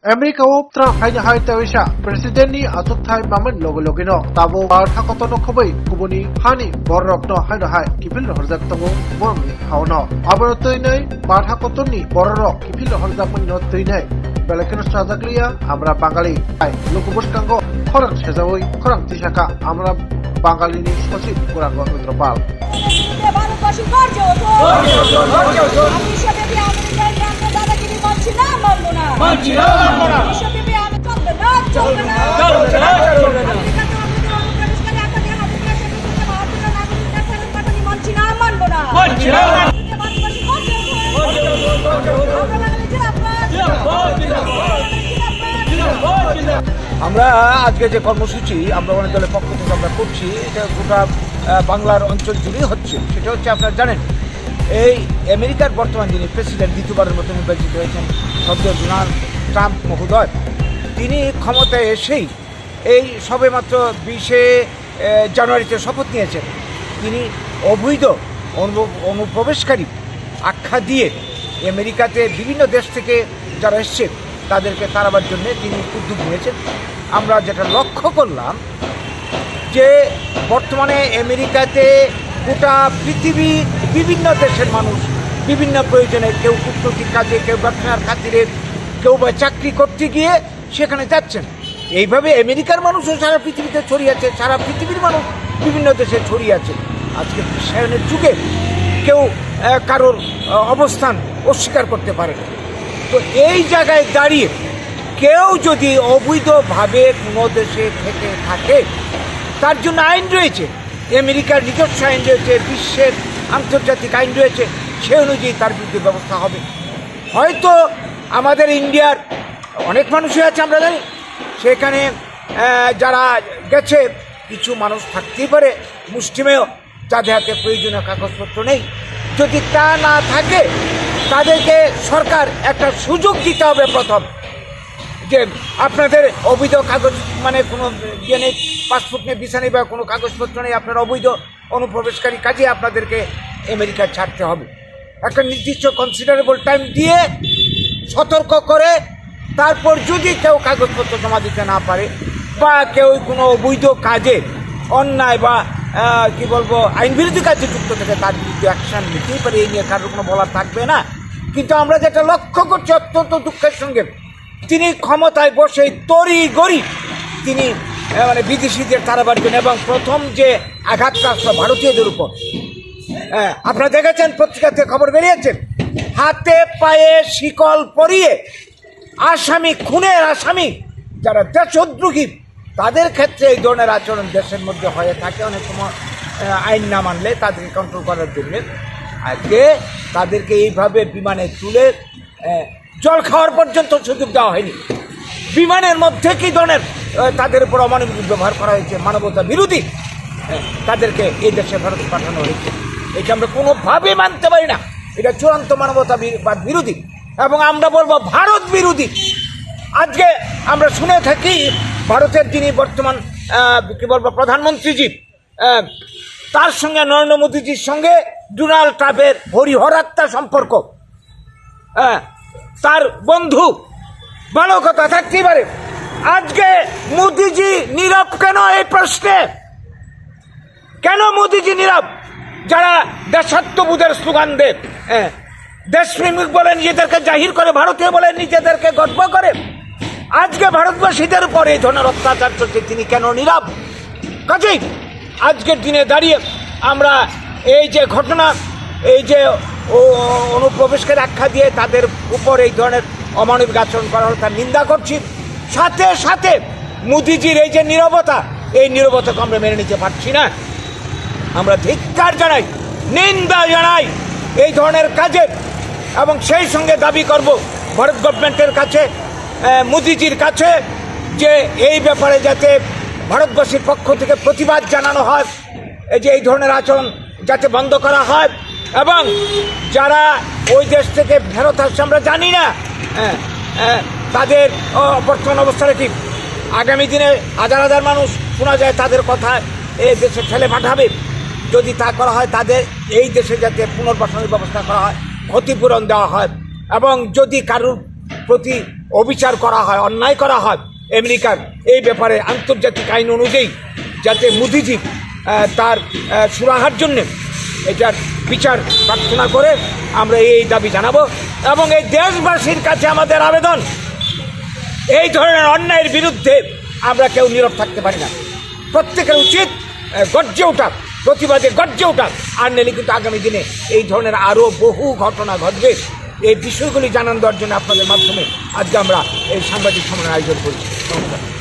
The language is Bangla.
Amerika tra haina hai tawisa president ni atuk thai mamen logo no tabo bartha kotono khobai kubuni hani borrok no haina hai kipil horjak tongo borni haono abaro toinai bartha kotoni borrok kipil horjak no toinai belakeno sajakliya amra bangali hai lokoboskango khorang sejawoi khorang tisaka amra bangali ni sosib kurang Rudropal আমরা আজকে যে কর্মসূচি আমরা অনেক দলের পক্ষ থেকে আমরা করছি এটা গোটা বাংলার অঞ্চল জুড়েই হচ্ছে। সেটা হচ্ছে আপনারা জানেন এই আমেরিকার বর্তমান যিনি প্রেসিডেন্ট দ্বিতীয়বারের মতো নির্বাচিত হয়েছেন সদ্য ডোনাল্ড ট্রাম্প মহোদয়, তিনি ক্ষমতায় এসেই এই সবেমাত্র 20শে জানুয়ারিতে শপথ নিয়েছেন। তিনি অবৈধ অনুপ্রবেশকারী আখ্যা দিয়ে আমেরিকাতে বিভিন্ন দেশ থেকে যারা এসছে তাদেরকে তাড়াবার জন্য তিনি উদ্যোগ নিয়েছেন। আমরা যেটা লক্ষ্য করলাম যে বর্তমানে আমেরিকাতে গোটা পৃথিবীর বিভিন্ন দেশের মানুষ বিভিন্ন প্রয়োজনে, কেউ কূটনৈতিক কাজে, কেউ ব্যবসার খাতিরে, কেউ বা চাকরি করতে গিয়ে সেখানে যাচ্ছেন। এইভাবে আমেরিকার মানুষও সারা পৃথিবীতে ছড়িয়ে আছে, সারা পৃথিবীর মানুষ বিভিন্ন দেশে ছড়িয়ে আছে। আজকে বিশ্বায়নের যুগে কেউ কারোর অবস্থান অস্বীকার করতে পারে না। তো এই জায়গায় দাঁড়িয়ে কেউ যদি অবৈধভাবে কোনো দেশে থেকে থাকে তার জন্য আইন রয়েছে, আমেরিকার নিজস্ব আইন রয়েছে, বিশ্বের আন্তর্জাতিক আইন রয়েছে, সে অনুযায়ী তার বিরুদ্ধে ব্যবস্থা হবে। হয়তো আমাদের ইন্ডিয়ার অনেক মানুষই আছে, আমরা জানি সেখানে যারা গেছে কিছু মানুষ থাকতেই পারে মুষ্টিমেয়, যাদের হাতে প্রয়োজনীয় কাগজপত্র নেই। যদি তা না থাকে তাদেরকে সরকার একটা সুযোগ দিতে হবে প্রথম, যে আপনাদের অবৈধ কাগজ মানে কোনো ইয়ে নেই, পাসপোর্ট নেই, ভিসা নেই বা কোনো কাগজপত্র নেই, আপনার অবৈধ অনুপ্রবেশকারী কাজে আপনাদেরকে আমেরিকা ছাড়তে হবে। একটা নির্দিষ্ট কনসিডারেবল টাইম দিয়ে সতর্ক করে তারপর যদি কেউ কাগজপত্র জমা দিতে না পারে বা কেউ কোনো অবৈধ কাজে অন্যায় বা কি বলবো আইন বিরোধী কাজে যুক্ত থেকে তার বিরুদ্ধে অ্যাকশন নিতেই পারে, এই নিয়ে কারোর কোনো বলার থাকবে না। কিন্তু আমরা যেটা লক্ষ্য করছি অত্যন্ত দুঃখের সঙ্গে, তিনি ক্ষমতায় বসে তড়িঘড়ি তিনি মানে বিদেশিদের তাড়াবার জন্য এবং প্রথম যে আঘাতটা আসলো ভারতীয়দের উপর, আপনারা দেখেছেন পত্রিকাতে খবর বেরিয়েছে, হাতে পায়ে শিকল পরিয়ে আসামি, খুনের আসামি যারা দেশদ্রোহী তাদের ক্ষেত্রে এই ধরনের আচরণ দেশের মধ্যে হয়ে থাকে। অনেক সময় আইন না মানলে তাদেরকে কন্ট্রোল করার জন্য আজকে তাদেরকে এইভাবে বিমানে তুলে জল খাওয়ার পর্যন্ত সুযোগ দেওয়া হয়নি। বিমানের মধ্যে কি ধরনের তাদের উপর অমানবিক ব্যবহার করা হয়েছে, মানবতা বিরোধী, তাদেরকে এই দেশে ভারতে পাঠানো হয়েছে। এটা আমরা কোনোভাবেই মানতে পারি না। এটা চূড়ান্ত মানবতা বিরোধী এবং আমরা বলবো ভারত বিরোধী। আজকে আমরা শুনে থাকি ভারতের যিনি বর্তমান কি বলবো প্রধানমন্ত্রীজি, তার সঙ্গে নরেন্দ্র মোদীজির সঙ্গে ডোনাল্ড ট্রাম্পের হরিহরাত্মা সম্পর্ক, তার বন্ধু, ভালো কথা থাকতেই পারে। আজকে মোদীজি নীরব কেন এই প্রশ্নে? কেন মোদীজি নীরব? যারা দেশাত্মবোধের স্লোগান দেয়, দেশপ্রেমিক বলে নিজেদেরকে জাহির করে, ভারতীয় বলে নিজেদেরকে গর্ব করে, আজকে ভারতবাসীদের উপর এই ধরনের অত্যাচার চলছে, তিনি কেন নীরব? কাজেই আজকের দিনে দাঁড়িয়ে আমরা এই যে ঘটনা, এই যে অনুপ্রবেশকারী আখ্যা দিয়ে তাদের উপর এই ধরনের অমানবিক আচরণ করা হল তার নিন্দা করছি। সাথে সাথে মোদিজির এই যে নীরবতা, এই নীরবতাকে আমরা মেনে নিতে পারছি না। আমরা ধিক্কার জানাই, নিন্দা জানাই এই ধরনের কাজের এবং সেই সঙ্গে দাবি করব ভারত গভর্নমেন্টের কাছে, মোদিজির কাছে, যে এই ব্যাপারে যাতে ভারতবাসীর পক্ষ থেকে প্রতিবাদ জানানো হয়, এই যে এই ধরনের আচরণ যাতে বন্ধ করা হয় এবং যারা ওই দেশ থেকে ফেরত আসছে আমরা জানি না তাদের বর্তমান অবস্থাটা কি। আগামী দিনে হাজার হাজার মানুষ শোনা যায় তাদের কথা এই দেশে ঠেলে পাঠাবে। যদি তা করা হয় তাদের এই দেশে যাতে পুনর্বাসনের ব্যবস্থা করা হয়, ক্ষতিপূরণ দেওয়া হয় এবং যদি কারোর প্রতি অবিচার করা হয়, অন্যায় করা হয় আমেরিকার এই ব্যাপারে আন্তর্জাতিক আইন অনুযায়ী যাতে মোদিজি তার সুরাহার জন্য এটার বিচার প্রার্থনা করে আমরা এই দাবি জানাবো। এবং এই দেশবাসীর কাছে আমাদের আবেদন, এই ধরনের অন্যায়ের বিরুদ্ধে আমরা কেউ নীরব থাকতে পারি না। প্রত্যেকের উচিত গর্জে ওঠা, প্রতিবাদে গর্জে ওঠা। আর নেলে কিন্তু আগামী দিনে এই ধরনের আরও বহু ঘটনা ঘটবে। এই বিষয়গুলি জানান দেওয়ার জন্য আপনাদের মাধ্যমে আজকে আমরা এই সাংবাদিক সম্মেলনের আয়োজন করি। নমস্কার।